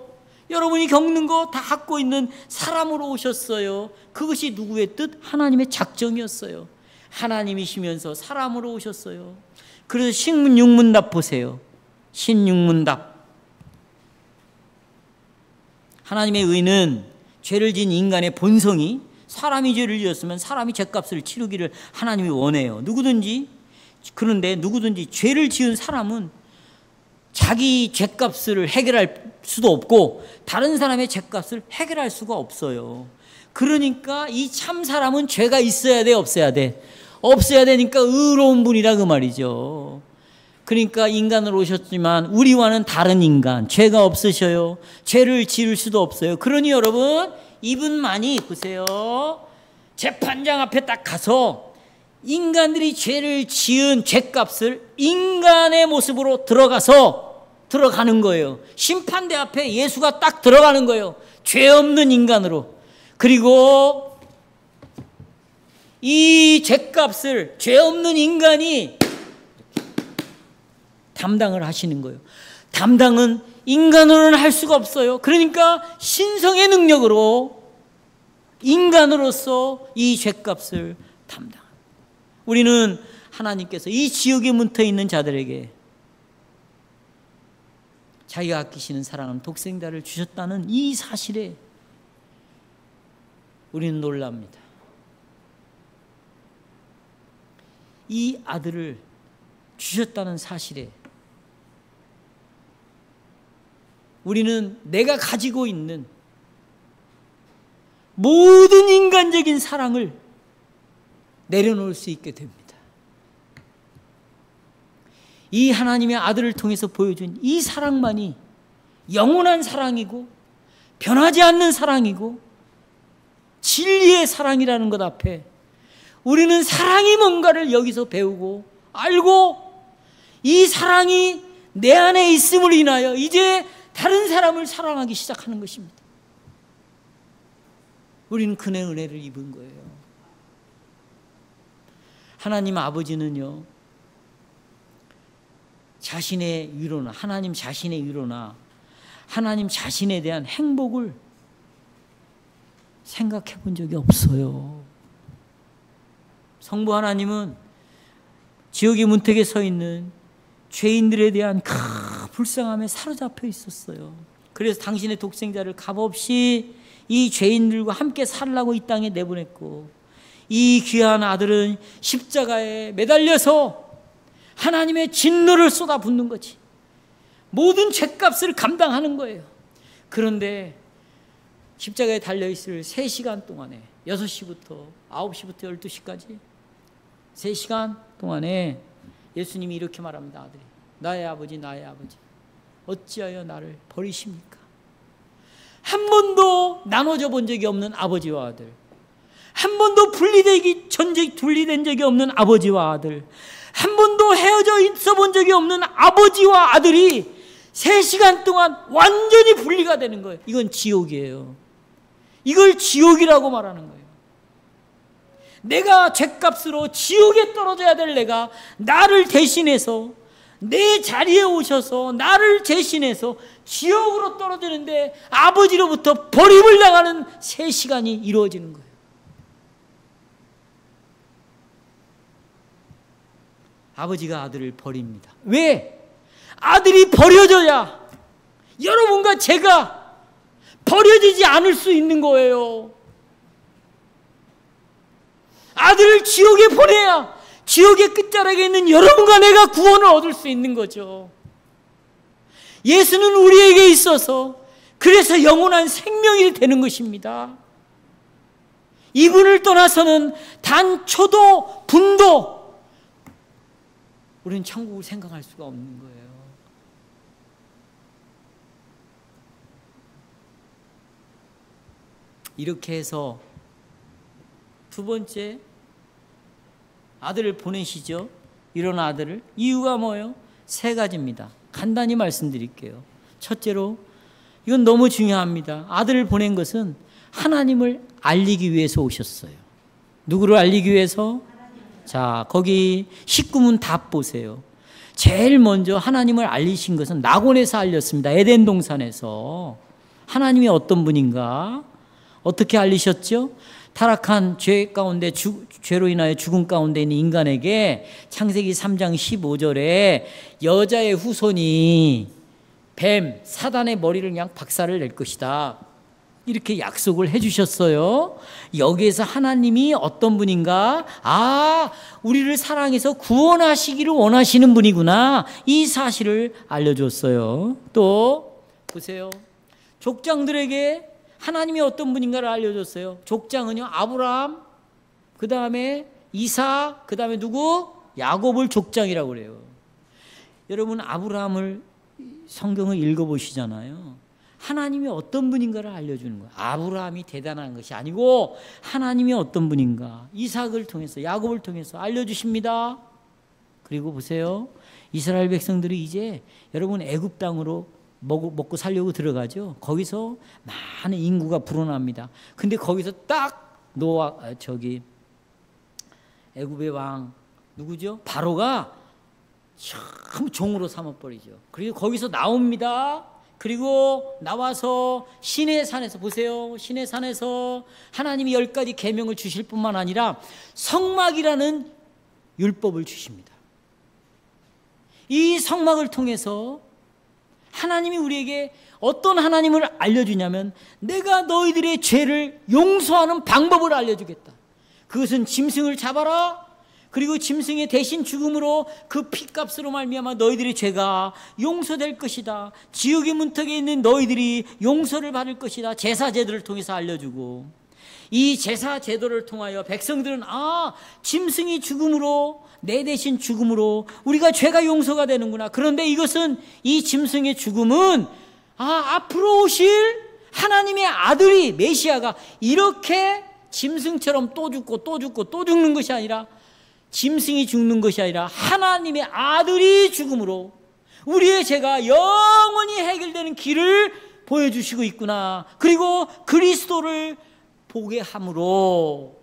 여러분이 겪는 거 다 갖고 있는 사람으로 오셨어요. 그것이 누구의 뜻? 하나님의 작정이었어요. 하나님이시면서 사람으로 오셨어요. 그래서 신육문답 보세요. 신육문답. 하나님의 의는 죄를 지은 인간의 본성이, 사람이 죄를 지었으면 사람이 죄값을 치르기를 하나님이 원해요. 누구든지. 그런데 누구든지 죄를 지은 사람은 자기 죄값을 해결할 수도 없고 다른 사람의 죄값을 해결할 수가 없어요. 그러니까 이 참 사람은 죄가 있어야 돼, 없어야 돼? 없어야 되니까 의로운 분이라 그 말이죠. 그러니까 인간으로 오셨지만 우리와는 다른 인간, 죄가 없으셔요. 죄를 지을 수도 없어요. 그러니 여러분, 이분만이 보세요, 재판장 앞에 딱 가서 인간들이 죄를 지은 죄값을 인간의 모습으로 들어가는 거예요. 심판대 앞에 예수가 딱 들어가는 거예요. 죄 없는 인간으로. 그리고 이 죄값을 죄 없는 인간이 담당을 하시는 거예요. 담당은 인간으로는 할 수가 없어요. 그러니까 신성의 능력으로 인간으로서 이 죄값을 담당합니다. 우리는 하나님께서 이 지옥의 문턱에 있는 자들에게 자기가 아끼시는 사랑하는 독생자를 주셨다는 이 사실에 우리는 놀랍니다. 이 아들을 주셨다는 사실에 우리는 내가 가지고 있는 모든 인간적인 사랑을 내려놓을 수 있게 됩니다. 이 하나님의 아들을 통해서 보여준 이 사랑만이 영원한 사랑이고 변하지 않는 사랑이고 진리의 사랑이라는 것 앞에 우리는 사랑이 뭔가를 여기서 배우고 알고 이 사랑이 내 안에 있음을 인하여 이제 다른 사람을 사랑하기 시작하는 것입니다. 우리는 그의 은혜를 입은 거예요. 하나님 아버지는요, 자신의 위로나 하나님 자신의 위로나 하나님 자신에 대한 행복을 생각해 본 적이 없어요. 성부 하나님은 지옥의 문턱에 서 있는 죄인들에 대한 큰 불쌍함에 사로잡혀 있었어요. 그래서 당신의 독생자를 값없이 이 죄인들과 함께 살라고 이 땅에 내보냈고, 이 귀한 아들은 십자가에 매달려서 하나님의 진노를 쏟아붓는 거지. 모든 죄값을 감당하는 거예요. 그런데 십자가에 달려있을 3시간 동안에 6시부터 9시부터 12시까지 3시간 동안에 예수님이 이렇게 말합니다. 아들이, 나의 아버지, 나의 아버지, 어찌하여 나를 버리십니까? 한 번도 나눠져 본 적이 없는 아버지와 아들, 한 번도 분리된 적이 없는 아버지와 아들, 한 번도 헤어져 있어 본 적이 없는 아버지와 아들이 3시간 동안 완전히 분리가 되는 거예요. 이건 지옥이에요. 이걸 지옥이라고 말하는 거예요. 내가 죄값으로 지옥에 떨어져야 될 내가 나를 대신해서 내 자리에 오셔서 나를 대신해서 지옥으로 떨어지는데 아버지로부터 버림을 당하는 3시간이 이루어지는 거예요. 아버지가 아들을 버립니다. 왜? 아들이 버려져야 여러분과 제가 버려지지 않을 수 있는 거예요. 아들을 지옥에 보내야 지옥의 끝자락에 있는 여러분과 내가 구원을 얻을 수 있는 거죠. 예수는 우리에게 있어서 그래서 영원한 생명이 되는 것입니다. 이분을 떠나서는 단 초도 분도 우리는 천국을 생각할 수가 없는 거예요. 이렇게 해서 두 번째 아들을 보내시죠. 이런 아들을. 이유가 뭐예요? 3가지입니다. 간단히 말씀드릴게요. 첫째로, 이건 너무 중요합니다. 아들을 보낸 것은 하나님을 알리기 위해서 오셨어요. 누구를 알리기 위해서? 자, 거기 19문 답 보세요. 제일 먼저 하나님을 알리신 것은 낙원에서 알렸습니다. 에덴 동산에서. 하나님이 어떤 분인가? 어떻게 알리셨죠? 타락한 죄 가운데 죄로 인하여 죽음 가운데 있는 인간에게 창세기 3장 15절에 여자의 후손이 뱀, 사단의 머리를 그냥 박살을 낼 것이다. 이렇게 약속을 해주셨어요. 여기에서 하나님이 어떤 분인가? 아, 우리를 사랑해서 구원하시기를 원하시는 분이구나. 이 사실을 알려줬어요. 또 보세요. 족장들에게 하나님이 어떤 분인가를 알려줬어요. 족장은요, 아브라함, 그 다음에 이삭, 그 다음에 누구? 야곱을 족장이라고 그래요. 여러분, 아브라함을 성경을 읽어보시잖아요. 하나님이 어떤 분인가를 알려주는 거예요. 아브라함이 대단한 것이 아니고 하나님이 어떤 분인가, 이삭을 통해서, 야곱을 통해서 알려주십니다. 그리고 보세요. 이스라엘 백성들이 이제 여러분 애굽 땅으로 먹고 살려고 들어가죠. 거기서 많은 인구가 불어납니다. 근데 거기서 딱 애굽의 왕 누구죠? 바로가 참 종으로 삼아버리죠. 그리고 거기서 나옵니다. 그리고 나와서 시내산에서 보세요. 시내산에서 하나님이 10가지 계명을 주실 뿐만 아니라 성막이라는 율법을 주십니다. 이 성막을 통해서 하나님이 우리에게 어떤 하나님을 알려주냐면 내가 너희들의 죄를 용서하는 방법을 알려주겠다. 그것은 짐승을 잡아라. 그리고 짐승의 대신 죽음으로 그 피값으로 말미암아 너희들의 죄가 용서될 것이다. 지옥의 문턱에 있는 너희들이 용서를 받을 것이다. 제사 제도를 통해서 알려주고, 이 제사 제도를 통하여 백성들은 짐승이 죽음으로, 내 대신 죽음으로 우리가 죄가 용서가 되는구나. 그런데 이것은, 이 짐승의 죽음은 앞으로 오실 하나님의 아들이, 메시아가 이렇게 짐승처럼 또 죽고 또 죽고 또 죽는 것이 아니라, 짐승이 죽는 것이 아니라 하나님의 아들이 죽음으로 우리의 죄가 영원히 해결되는 길을 보여주시고 있구나. 그리고 그리스도를 보게 함으로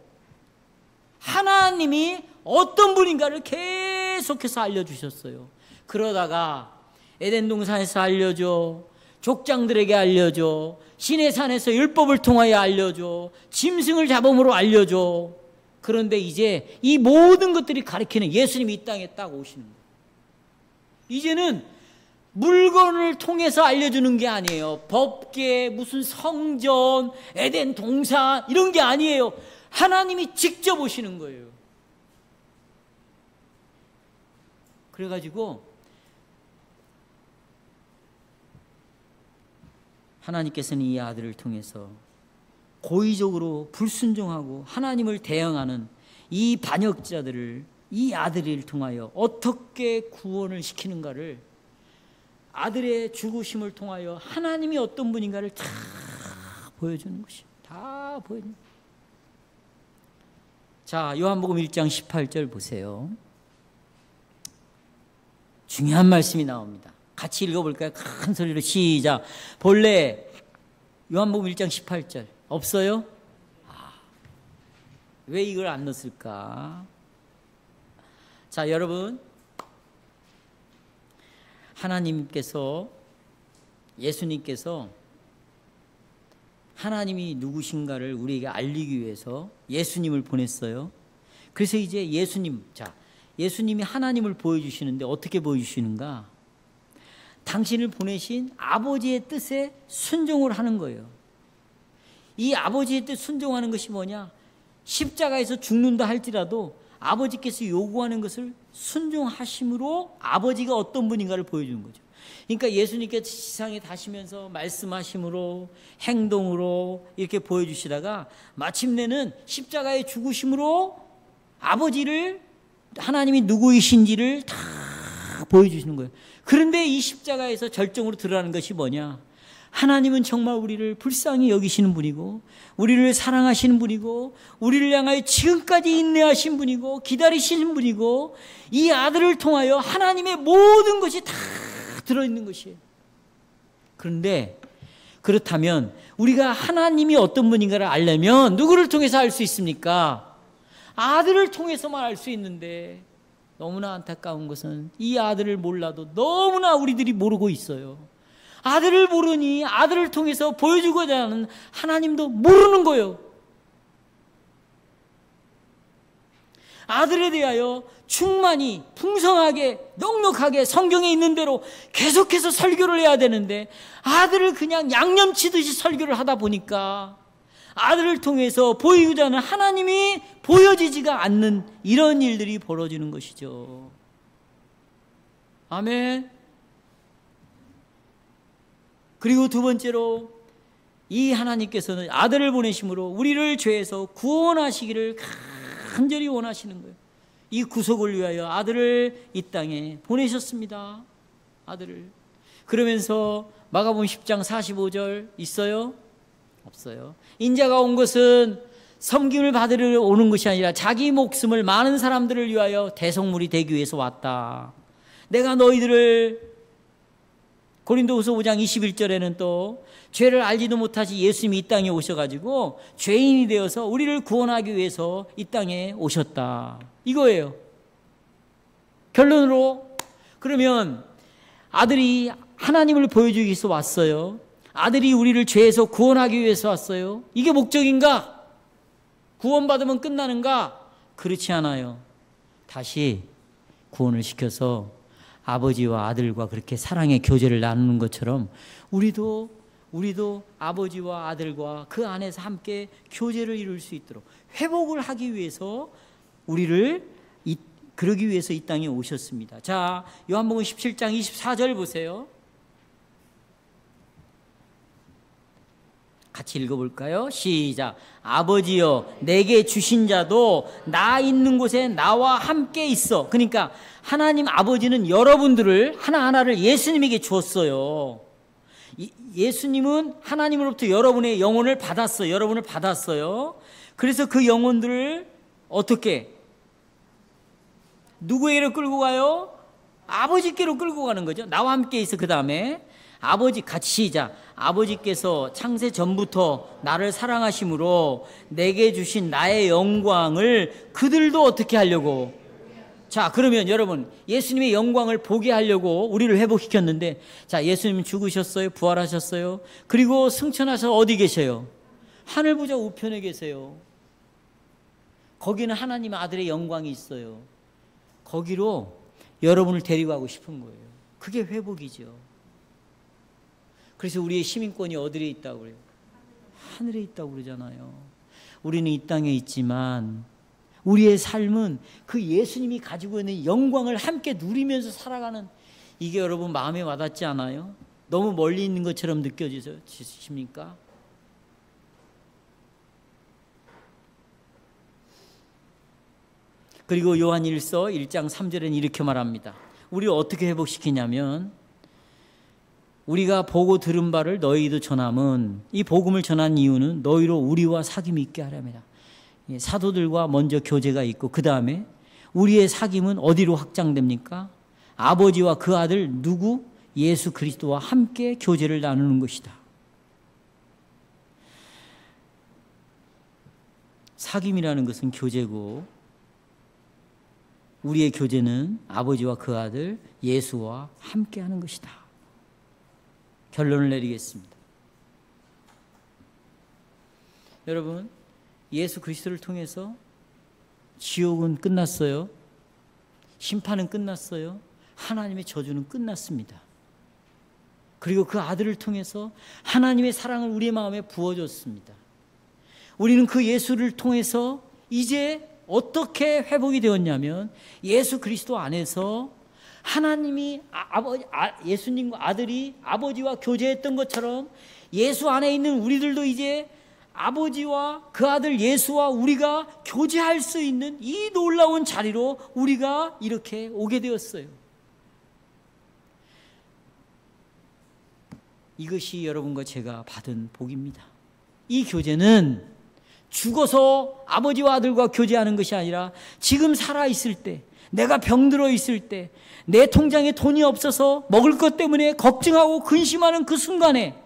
하나님이 어떤 분인가를 계속해서 알려주셨어요. 그러다가 에덴 동산에서 알려줘, 족장들에게 알려줘, 시내산에서 율법을 통하여 알려줘, 짐승을 잡음으로 알려줘. 그런데 이제 이 모든 것들이 가리키는 예수님이 이 땅에 딱 오시는 거예요. 이제는 물건을 통해서 알려주는 게 아니에요. 법계, 무슨 성전, 에덴 동산 이런 게 아니에요. 하나님이 직접 오시는 거예요. 그래가지고 하나님께서는 이 아들을 통해서 고의적으로 불순종하고 하나님을 대항하는 이 반역자들을, 이 아들을 통하여 어떻게 구원을 시키는가를, 아들의 죽으심을 통하여 하나님이 어떤 분인가를 다 보여주는 것이에요. 다 보여주는 거예요. 자, 요한복음 1장 18절 보세요. 중요한 말씀이 나옵니다. 같이 읽어볼까요? 큰 소리로 시작. 본래 요한복음 1장 18절 없어요? 왜 이걸 안 넣었을까? 자, 여러분, 하나님께서, 예수님께서 하나님이 누구신가를 우리에게 알리기 위해서 예수님을 보냈어요. 그래서 이제 예수님이 하나님을 보여주시는데 어떻게 보여주시는가? 당신을 보내신 아버지의 뜻에 순종을 하는 거예요. 이 아버지의 뜻 순종하는 것이 뭐냐? 십자가에서 죽는다 할지라도 아버지께서 요구하는 것을 순종하심으로 아버지가 어떤 분인가를 보여주는 거죠. 그러니까 예수님께서 세상에 다시면서 말씀하심으로, 행동으로 이렇게 보여주시다가 마침내는 십자가의 죽으심으로 아버지를, 하나님이 누구이신지를 다 보여주시는 거예요. 그런데 이 십자가에서 절정으로 드러나는 것이 뭐냐? 하나님은 정말 우리를 불쌍히 여기시는 분이고, 우리를 사랑하시는 분이고, 우리를 향하여 지금까지 인내하신 분이고, 기다리시는 분이고, 이 아들을 통하여 하나님의 모든 것이 다 들어있는 것이에요. 그런데 그렇다면 우리가 하나님이 어떤 분인가를 알려면 누구를 통해서 알 수 있습니까? 아들을 통해서만 알 수 있는데, 너무나 안타까운 것은 이 아들을 몰라도 너무나 우리들이 모르고 있어요. 아들을 모르니 아들을 통해서 보여주고자 하는 하나님도 모르는 거예요. 아들에 대하여 충만히, 풍성하게, 넉넉하게 성경에 있는 대로 계속해서 설교를 해야 되는데, 아들을 그냥 양념치듯이 설교를 하다 보니까 아들을 통해서 보이고자 하는 하나님이 보여지지가 않는 이런 일들이 벌어지는 것이죠. 아멘. 그리고 두 번째로, 이 하나님께서는 아들을 보내심으로 우리를 죄에서 구원하시기를 간절히 원하시는 거예요. 이 구속을 위하여 아들을 이 땅에 보내셨습니다. 아들을. 그러면서 마가복음 10장 45절 있어요? 없어요. 인자가 온 것은 섬김을 받으러 오는 것이 아니라 자기 목숨을 많은 사람들을 위하여 대속물이 되기 위해서 왔다. 내가 너희들을, 고린도후서 5장 21절에는 또 죄를 알지도 못하시 예수님이 이 땅에 오셔가지고 죄인이 되어서 우리를 구원하기 위해서 이 땅에 오셨다. 이거예요. 결론으로, 그러면 아들이 하나님을 보여주기 위해서 왔어요. 아들이 우리를 죄에서 구원하기 위해서 왔어요. 이게 목적인가? 구원받으면 끝나는가? 그렇지 않아요. 다시 구원을 시켜서 아버지와 아들과 그렇게 사랑의 교제를 나누는 것처럼 우리도 아버지와 아들과 그 안에서 함께 교제를 이룰 수 있도록 회복을 하기 위해서 우리를 이 그러기 위해서 이 땅에 오셨습니다. 자, 요한복음 17장 24절 보세요. 같이 읽어볼까요? 시작. 아버지여, 내게 주신 자도 나 있는 곳에 나와 함께 있어. 그러니까 하나님 아버지는 여러분들을 하나하나를 예수님에게 주었어요. 예수님은 하나님으로부터 여러분의 영혼을 받았어요. 여러분을 받았어요. 그래서 그 영혼들을 어떻게? 누구에게로 끌고 가요? 아버지께로 끌고 가는 거죠. 나와 함께 있어. 그 다음에 아버지, 같이 시작. 아버지께서 창세 전부터 나를 사랑하심으로 내게 주신 나의 영광을 그들도 어떻게 하려고? 자, 그러면 여러분, 예수님의 영광을 보게 하려고 우리를 회복시켰는데, 자, 예수님 죽으셨어요. 부활하셨어요. 그리고 승천하셔서 어디 계세요? 하늘 보좌 우편에 계세요. 거기는 하나님 아들의 영광이 있어요. 거기로 여러분을 데리고 가고 싶은 거예요. 그게 회복이죠. 그래서 우리의 시민권이 어디에 있다고 그래요? 하늘에 있다고 그러잖아요. 우리는 이 땅에 있지만 우리의 삶은 그 예수님이 가지고 있는 영광을 함께 누리면서 살아가는, 이게 여러분 마음에 와닿지 않아요? 너무 멀리 있는 것처럼 느껴지십니까? 그리고 요한일서 1장 3절에는 이렇게 말합니다. 우리를 어떻게 회복시키냐면, 우리가 보고 들은 바를 너희도 전함은, 이 복음을 전한 이유는 너희로 우리와 사귐이 있게 하렵니다. 사도들과 먼저 교제가 있고, 그 다음에 우리의 사귐은 어디로 확장됩니까? 아버지와 그 아들 누구? 예수 그리스도와 함께 교제를 나누는 것이다. 사귐이라는 것은 교제고, 우리의 교제는 아버지와 그 아들 예수와 함께 하는 것이다. 결론을 내리겠습니다. 여러분, 예수 그리스도를 통해서 지옥은 끝났어요. 심판은 끝났어요. 하나님의 저주는 끝났습니다. 그리고 그 아들을 통해서 하나님의 사랑을 우리의 마음에 부어줬습니다. 우리는 그 예수를 통해서 이제 어떻게 회복이 되었냐면, 예수 그리스도 안에서 하나님이 예수님과 아들이 아버지와 교제했던 것처럼 예수 안에 있는 우리들도 이제 아버지와 그 아들 예수와 우리가 교제할 수 있는 이 놀라운 자리로 우리가 이렇게 오게 되었어요. 이것이 여러분과 제가 받은 복입니다. 이 교제는 죽어서 아버지와 아들과 교제하는 것이 아니라 지금 살아있을 때, 내가 병들어 있을 때, 내 통장에 돈이 없어서 먹을 것 때문에 걱정하고 근심하는 그 순간에,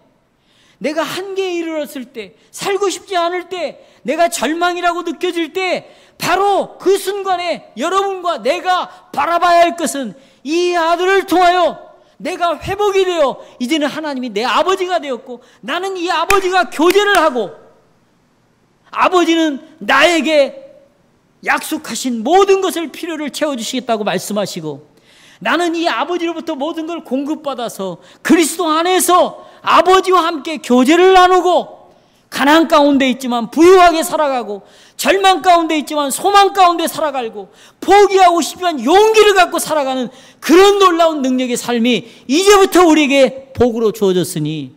내가 한계에 이르렀을 때, 살고 싶지 않을 때, 내가 절망이라고 느껴질 때, 바로 그 순간에 여러분과 내가 바라봐야 할 것은 이 아들을 통하여 내가 회복이 되어 이제는 하나님이 내 아버지가 되었고, 나는 이 아버지가 교제를 하고, 아버지는 나에게 약속하신 모든 것을 필요를 채워주시겠다고 말씀하시고, 나는 이 아버지로부터 모든 걸 공급받아서 그리스도 안에서 아버지와 함께 교제를 나누고, 가난 가운데 있지만 부유하게 살아가고, 절망 가운데 있지만 소망 가운데 살아가고, 포기하고 싶지만 용기를 갖고 살아가는 그런 놀라운 능력의 삶이 이제부터 우리에게 복으로 주어졌으니,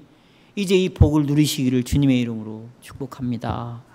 이제 이 복을 누리시기를 주님의 이름으로 축복합니다.